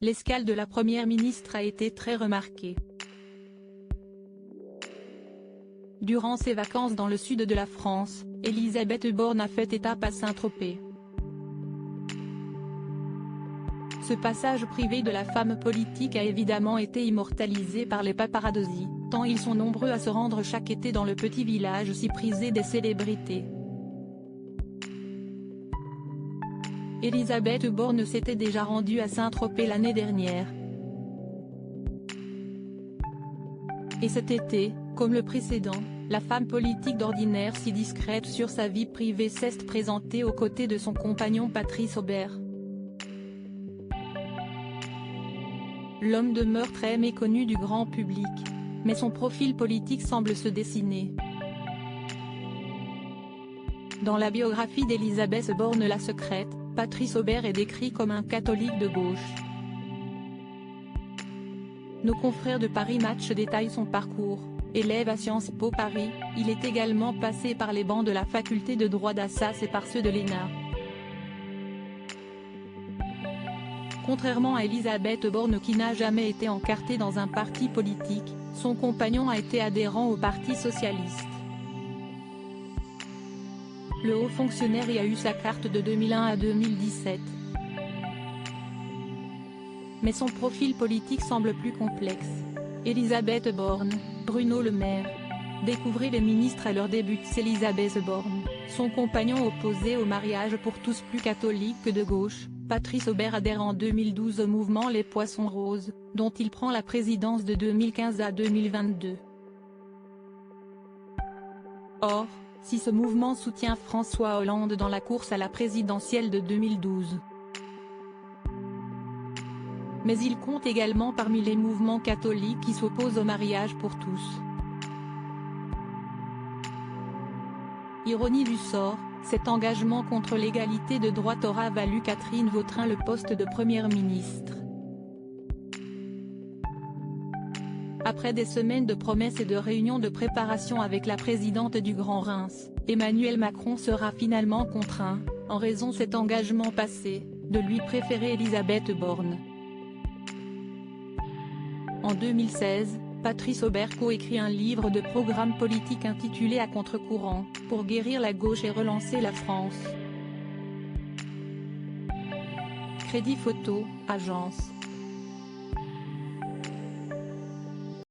l'escale de la première ministre a été très remarquée. Durant ses vacances dans le sud de la France, Elisabeth Borne a fait étape à Saint-Tropez. Ce passage privé de la femme politique a évidemment été immortalisé par les paparazzi, tant ils sont nombreux à se rendre chaque été dans le petit village si prisé des célébrités. Elisabeth Borne s'était déjà rendue à Saint-Tropez l'année dernière. Et cet été, comme le précédent, la femme politique d'ordinaire si discrète sur sa vie privée s'est présentée aux côtés de son compagnon Patrice Aubert. L'homme demeure très méconnu du grand public, mais son profil politique semble se dessiner. Dans la biographie d'Elisabeth Borne La Secrète, Patrice Aubert est décrit comme un catholique de gauche. Nos confrères de Paris Match détaillent son parcours. Élève à Sciences Po Paris, il est également passé par les bancs de la faculté de droit d'Assas et par ceux de l'ENA. Contrairement à Elisabeth Borne qui n'a jamais été encartée dans un parti politique, son compagnon a été adhérent au Parti socialiste. Le haut fonctionnaire y a eu sa carte de 2001 à 2017. Mais son profil politique semble plus complexe. Elisabeth Borne, Bruno Le Maire. Découvrez les ministres à leur début. Elisabeth Borne, son compagnon opposé au mariage pour tous plus catholique que de gauche. Patrice Aubert adhère en 2012 au mouvement Les Poissons Roses, dont il prend la présidence de 2015 à 2022. Or, si ce mouvement soutient François Hollande dans la course à la présidentielle de 2012. Mais il compte également parmi les mouvements catholiques qui s'opposent au mariage pour tous. Ironie du sort, cet engagement contre l'égalité de droite aura valu Catherine Vautrin le poste de première ministre. Après des semaines de promesses et de réunions de préparation avec la présidente du Grand Reims, Emmanuel Macron sera finalement contraint, en raison de cet engagement passé, de lui préférer Elisabeth Borne. En 2016, Patrice Aubert coécrit un livre de programme politique intitulé À contre-courant, pour guérir la gauche et relancer la France. Crédit photo, agence.